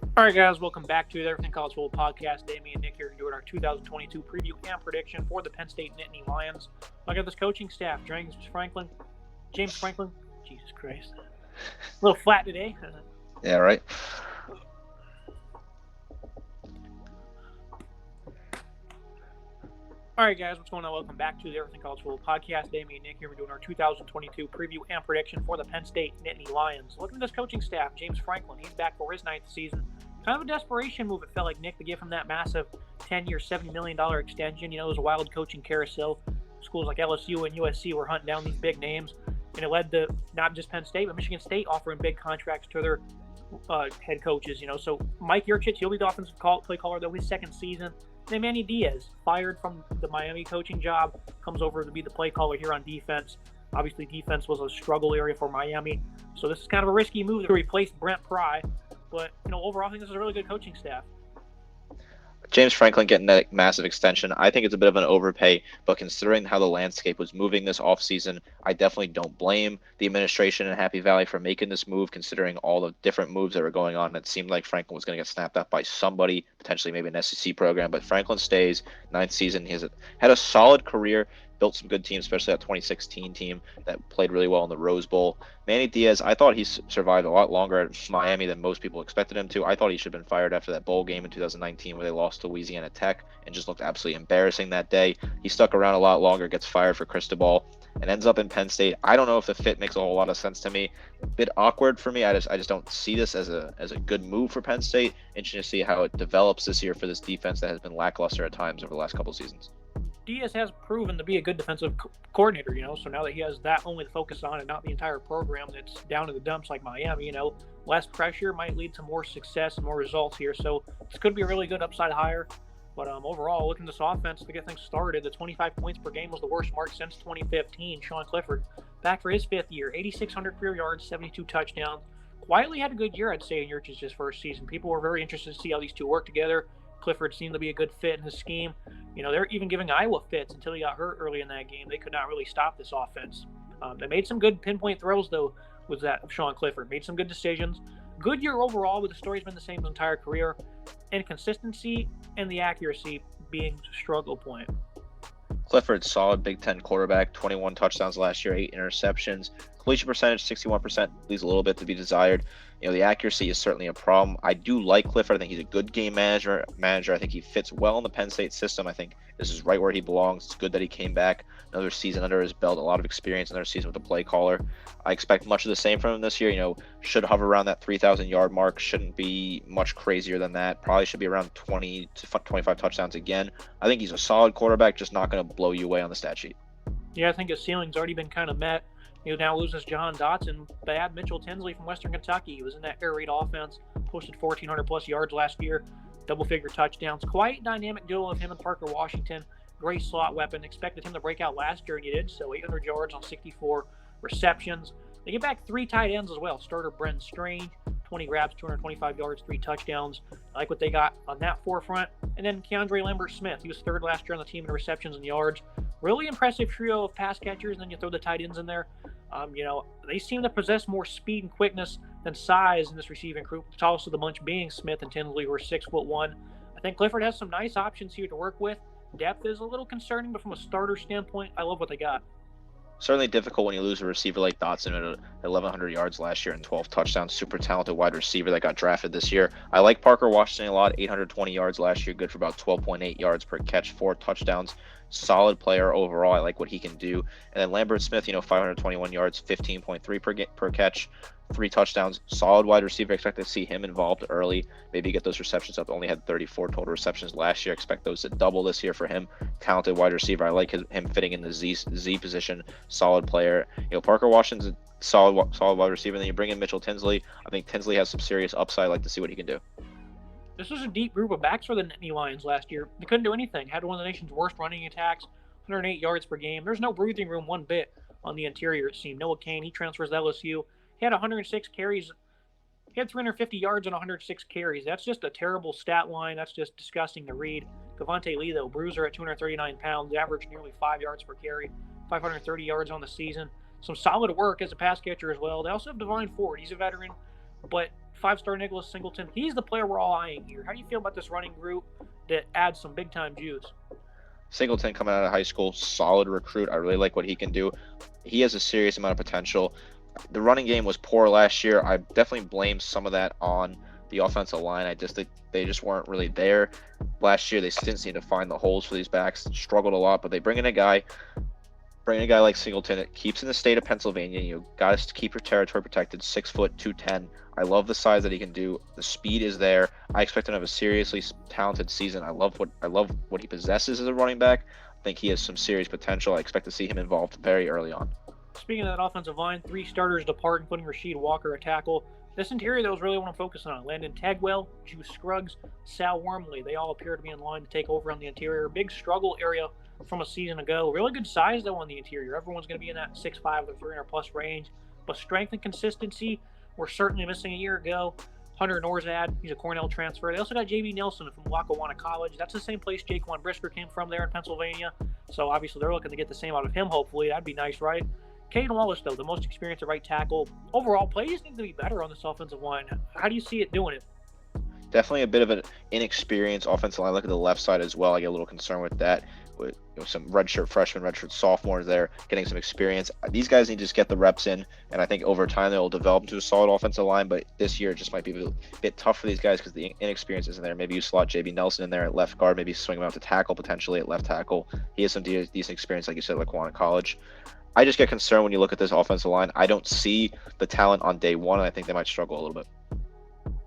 All right, guys, welcome back to the Everything College Football Podcast. Damien and Nick here doing our 2022 preview and prediction for the Penn State Nittany Lions. Look at this coaching staff: James Franklin. Jesus Christ, a little flat today. Yeah, right. All right, guys, what's going on? Welcome back to the Everything College Football Podcast. Damien and Nick here. We're doing our 2022 preview and prediction for the Penn State Nittany Lions. Look at this coaching staff: James Franklin. He's back for his 9th season. Kind of a desperation move, it felt like, Nick, to give him that massive 10-year, $70 million extension. You know, it was a wild coaching carousel. Schools like LSU and USC were hunting down these big names, and it led to not just Penn State, but Michigan State offering big contracts to their head coaches. You know, so Mike Yurcich, he'll be the offensive play caller, though, his 2nd season. Then Manny Diaz, fired from the Miami coaching job, comes over to be the play caller here on defense. Obviously, defense was a struggle area for Miami, so this is kind of a risky move to replace Brent Pry. But, you know, overall, I think this is a really good coaching staff. James Franklin getting that massive extension, I think it's a bit of an overpay, but considering how the landscape was moving this offseason, I definitely don't blame the administration in Happy Valley for making this move, considering all the different moves that were going on. It seemed like Franklin was going to get snapped up by somebody, potentially maybe an SEC program, but Franklin stays, 9th season. He has had a solid career, built some good teams, especially that 2016 team that played really well in the Rose Bowl. Manny Diaz, I thought he survived a lot longer at Miami than most people expected him to. I thought he should have been fired after that bowl game in 2019 where they lost to Louisiana Tech and just looked absolutely embarrassing that day. He stuck around a lot longer, gets fired for Cristobal, and ends up in Penn State. I don't know if the fit makes a whole lot of sense to me. A bit awkward for me. I just don't see this as a good move for Penn State. Interesting to see how it develops this year for this defense that has been lackluster at times over the last couple seasons. Diaz has proven to be a good defensive coordinator, you know, so now that he has that only to focus on and not the entire program that's down in the dumps like Miami, you know, less pressure might lead to more success and more results here. So this could be a really good upside hire. But overall, looking at this offense to get things started, the 25 points per game was the worst mark since 2015. Sean Clifford, back for his 5th year, 8,600 career yards, 72 touchdowns. Quietly had a good year, I'd say, in Yurchich's first season. People were very interested to see how these two work together. Clifford seemed to be a good fit in his scheme. You know, they're even giving Iowa fits until he got hurt early in that game. They could not really stop this offense. They made some good pinpoint throws, though, with that of Sean Clifford. Made some good decisions. Good year overall, but the story's been the same his entire career. Inconsistency and the accuracy being a struggle point. Clifford, solid Big Ten quarterback, 21 touchdowns last year, 8 interceptions. Completion percentage, 61%, leaves a little bit to be desired. You know, the accuracy is certainly a problem. I do like Clifford. I think he's a good game manager. I think he fits well in the Penn State system. I think this is right where he belongs. It's good that he came back. Another season under his belt, a lot of experience, another season with the play caller. I expect much of the same from him this year. You know, should hover around that 3,000-yard mark. Shouldn't be much crazier than that. Probably should be around 20 to 25 touchdowns again. I think he's a solid quarterback, just not going to blow you away on the stat sheet. Yeah, I think his ceiling's already been kind of met. He now loses John Dotson, but add Mitchell Tinsley from Western Kentucky. He was in that air raid offense, posted 1,400-plus yards last year, double-figure touchdowns. Quite dynamic duo of him and Parker Washington. Great slot weapon. Expected him to break out last year, and he did so. 800 yards on 64 receptions. They get back 3 tight ends as well. Starter Brenton Strange, 20 grabs, 225 yards, 3 touchdowns. I like what they got on that forefront. And then Keandre Lambert-Smith. He was 3rd last year on the team in receptions and yards. Really impressive trio of pass catchers, and then you throw the tight ends in there. You know, they seem to possess more speed and quickness than size in this receiving group. The tallest of the bunch being Smith and Tinsley, who are 6'1". I think Clifford has some nice options here to work with. Depth is a little concerning, but from a starter standpoint, I love what they got. Certainly difficult when you lose a receiver like Dotson at 1,100 yards last year and 12 touchdowns. Super talented wide receiver that got drafted this year. I like Parker Washington a lot. 820 yards last year, good for about 12.8 yards per catch, 4 touchdowns. Solid player overall. I like what he can do. And then Lambert Smith, 521 yards, 15.3 per catch, 3 touchdowns. Solid wide receiver. Expect to see him involved early. Maybe get those receptions up. Only had 34 total receptions last year. Expect those to double this year for him. Talented wide receiver. I like him fitting in the Z position. Solid player. Parker Washington's a solid wide receiver. And then you bring in Mitchell Tinsley. I think Tinsley has some serious upside. I like to see what he can do. This was a deep group of backs for the Nittany Lions last year. They couldn't do anything. Had one of the nation's worst running attacks, 108 yards per game. There's no breathing room one bit on the interior, it seemed. Noah Kane, he transfers to LSU. He had 106 carries. He had 350 yards on 106 carries. That's just a terrible stat line. That's just disgusting to read. Cavante Lee, though, bruiser at 239 pounds, averaged nearly 5 yards per carry, 530 yards on the season. Some solid work as a pass catcher as well. They also have Divine Ford. He's a veteran, but 5-star Nicholas Singleton, he's the player we're all eyeing here. How do you feel about this running group that adds some big-time juice? Singleton coming out of high school, solid recruit. I really like what he can do. He has a serious amount of potential. The running game was poor last year. I definitely blame some of that on the offensive line. I just think they just weren't really there last year. They didn't seem to find the holes for these backs. Struggled a lot, but they bring in a guy like Singleton that keeps in the state of Pennsylvania. You got to keep your territory protected. 6 foot 210. I love the size that he can do. The speed is there. I expect him to have a seriously talented season. I love what he possesses as a running back. I think he has some serious potential. I expect to see him involved very early on. Speaking of that offensive line, 3 starters depart, including Rasheed Walker, a tackle. This interior, though, is really what I'm focusing on. Landon Tagwell, Juice Scruggs, Sal Wormley. They all appear to be in line to take over on the interior. Big struggle area from a season ago. Really good size, though, on the interior. Everyone's going to be in that 6'5" to 300-plus range. But strength and consistency, we're certainly missing a year ago. Hunter Norzad, he's a Cornell transfer. They also got J.B. Nelson from Lackawanna College. That's the same place Jaquan Brisker came from there in Pennsylvania. So obviously they're looking to get the same out of him, hopefully. That'd be nice, right? Caden Wallace, though, the most experienced at right tackle. Overall, plays need to be better on this offensive line. How do you see it doing it? Definitely a bit of an inexperienced offensive line. Look at the left side as well. I get a little concerned with that. With some redshirt freshmen, redshirt sophomores there, getting some experience. These guys need to just get the reps in, and I think over time they'll develop into a solid offensive line. But this year it just might be a bit tough for these guys because the inexperience isn't there. Maybe you slot J.B. Nelson in there at left guard, maybe swing him out to tackle potentially at left tackle. He has some decent experience, like you said, at Lackawanna College. I just get concerned when you look at this offensive line. I don't see the talent on day one, and I think they might struggle a little bit.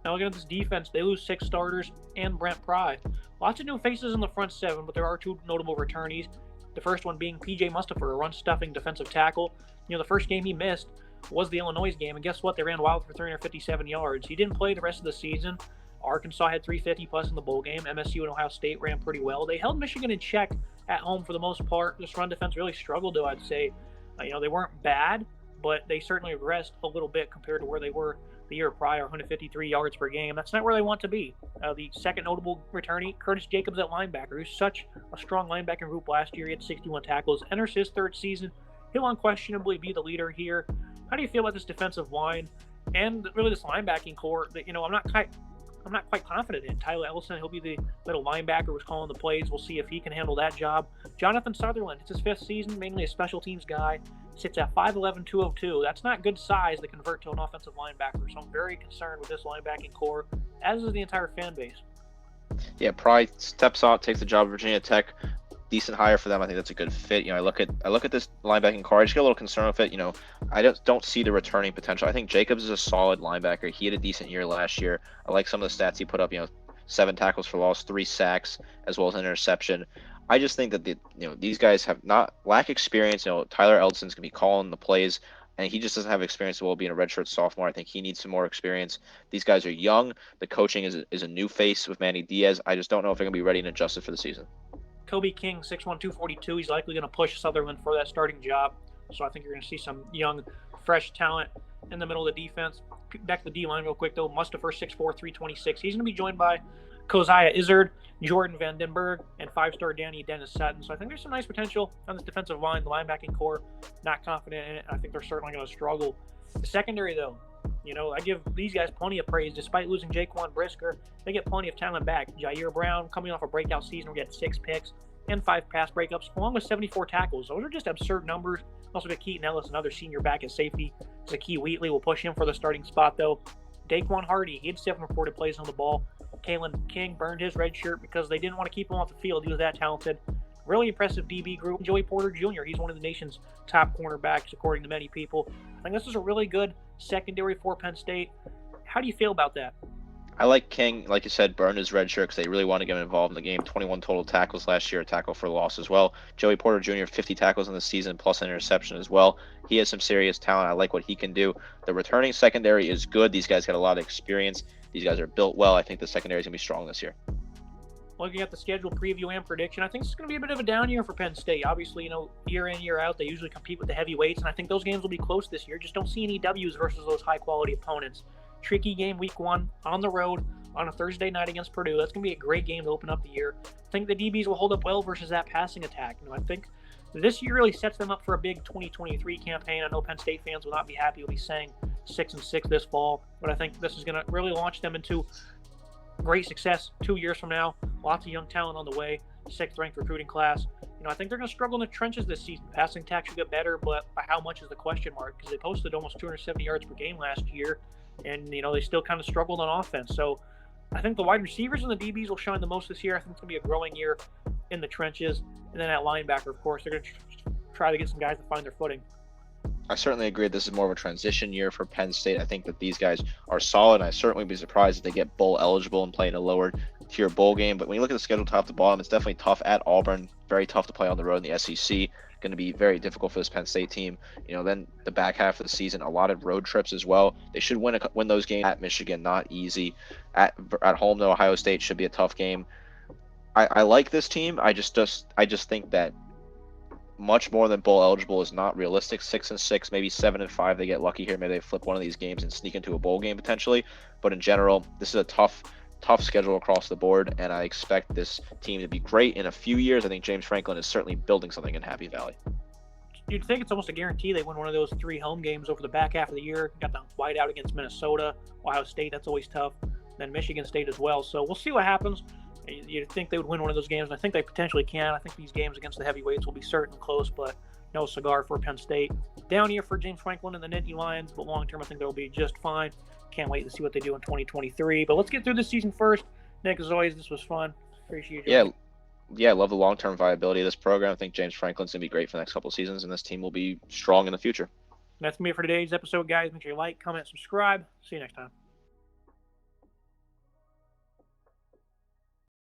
Now looking at this defense, they lose 6 starters and Brent Pry. Lots of new faces in the front 7, but there are 2 notable returnees. The first one being P.J. Mustipher, a run-stuffing defensive tackle. The first game he missed was the Illinois game, and guess what? They ran wild for 357 yards. He didn't play the rest of the season. Arkansas had 350-plus in the bowl game. MSU and Ohio State ran pretty well. They held Michigan in check at home for the most part. This run defense really struggled, though, I'd say. They weren't bad, but they certainly regressed a little bit compared to where they were the year prior, 153 yards per game. That's not where they want to be. The second notable returnee, Curtis Jacobs at linebacker, who's such a strong linebacking group last year. He had 61 tackles. Enters his 3rd season. He'll unquestionably be the leader here. How do you feel about this defensive line and really this linebacking core that, I'm not quite confident in? Tyler Ellison, he'll be the little linebacker who's calling the plays. We'll see if he can handle that job. Jonathan Sutherland, it's his 5th season, mainly a special teams guy. Sits at 5'11", 202. That's not good size to convert to an offensive linebacker, so I'm very concerned with this linebacking core, as is the entire fan base. Yeah, Pry steps out, takes the job of Virginia Tech. Decent hire for them. I think that's a good fit. I look at this linebacking core. I just get a little concerned with it. I don't see the returning potential. I think Jacobs is a solid linebacker. He had a decent year last year. I like some of the stats he put up. 7 tackles for loss, 3 sacks, as well as an interception. I just think that these guys lack experience. Tyler Ellison's gonna be calling the plays, and he just doesn't have experience as well being a redshirt sophomore. I think he needs some more experience. These guys are young. The coaching is a new face with Manny Diaz. I just don't know if they're gonna be ready and adjusted for the season. Kobe King, 6'1", 242. He's likely going to push Sutherland for that starting job. So I think you're going to see some young, fresh talent in the middle of the defense. Back to the D-line real quick, though. Mustipher, 6'4", 326. He's going to be joined by Keziah Izzard, Jordan Vandenberg, and 5-star Danny Dennis Sutton. So I think there's some nice potential on this defensive line. The linebacking core, not confident in it. I think they're certainly going to struggle. The secondary, though, I give these guys plenty of praise. Despite losing Jaquan Brisker, they get plenty of talent back. Jair Brown, coming off a breakout season, we get 6 picks and 5 pass breakups, along with 74 tackles. Those are just absurd numbers. Also got Keaton Ellis, another senior back at safety. Zakee Wheatley will push him for the starting spot, though. Daquan Hardy, he had 7 reported plays on the ball. Kalen King burned his red shirt because they didn't want to keep him off the field. He was that talented. Really impressive DB group. Joey Porter Jr., he's one of the nation's top cornerbacks, according to many people. I think this is a really good secondary for Penn State. How do you feel about that? I like King, like you said, burned his red shirt because they really want to get him involved in the game. 21 total tackles last year, a tackle for loss as well. Joey Porter Jr., 50 tackles in the season, plus an interception as well. He has some serious talent. I like what he can do. The returning secondary is good. These guys got a lot of experience. These guys are built well. I think the secondary is going to be strong this year. Looking at the schedule preview and prediction, I think it's going to be a bit of a down year for Penn State. Obviously, year in, year out, they usually compete with the heavyweights, and I think those games will be close this year. Just don't see any W's versus those high-quality opponents. Tricky game week 1 on the road on a Thursday night against Purdue. That's going to be a great game to open up the year. I think the DBs will hold up well versus that passing attack. I think this year really sets them up for a big 2023 campaign. I know Penn State fans will not be happy with me saying 6-6 this fall, but I think this is going to really launch them into great success 2 years from now. Lots of young talent on the way, 6th ranked recruiting class. I think they're going to struggle in the trenches this season. Passing attack should get better, but by how much is the question mark? Because they posted almost 270 yards per game last year, and they still kind of struggled on offense. So I think the wide receivers and the DBs will shine the most this year. I think it's going to be a growing year in the trenches, and then at linebacker, of course, they're going to try to get some guys to find their footing. I certainly agree this is more of a transition year for Penn State. I think that these guys are solid. I certainly would be surprised if they get bowl eligible and play in a lower tier bowl game. But when you look at the schedule top to bottom, it's definitely tough at Auburn. Very tough to play on the road in the SEC. Going to be very difficult for this Penn State team. Then the back half of the season, a lot of road trips as well. They should win those games at Michigan, not easy. At home, though, Ohio State should be a tough game. I like this team. I just think that much more than bowl eligible is not realistic. 6-6, maybe 7-5. They get lucky here. Maybe they flip one of these games and sneak into a bowl game potentially. But in general, this is a tough schedule across the board, and I expect this team to be great in a few years. I think James Franklin is certainly building something in Happy Valley. You'd think it's almost a guarantee they win one of those 3 home games over the back half of the year. Got the whiteout against Minnesota, Ohio State, that's always tough. Then Michigan State as well. So we'll see what happens. You'd think they would win one of those games, and I think they potentially can. I think these games against the heavyweights will be certain close, but no cigar for Penn State. Down here for James Franklin and the Nittany Lions, but long term I think they'll be just fine. Can't wait to see what they do in 2023. But let's get through this season first. Nick, as always, this was fun. Appreciate you. Yeah, I love the long-term viability of this program. I think James Franklin's going to be great for the next couple of seasons, and this team will be strong in the future. That's me for today's episode, guys. Make sure you like, comment, subscribe. See you next time.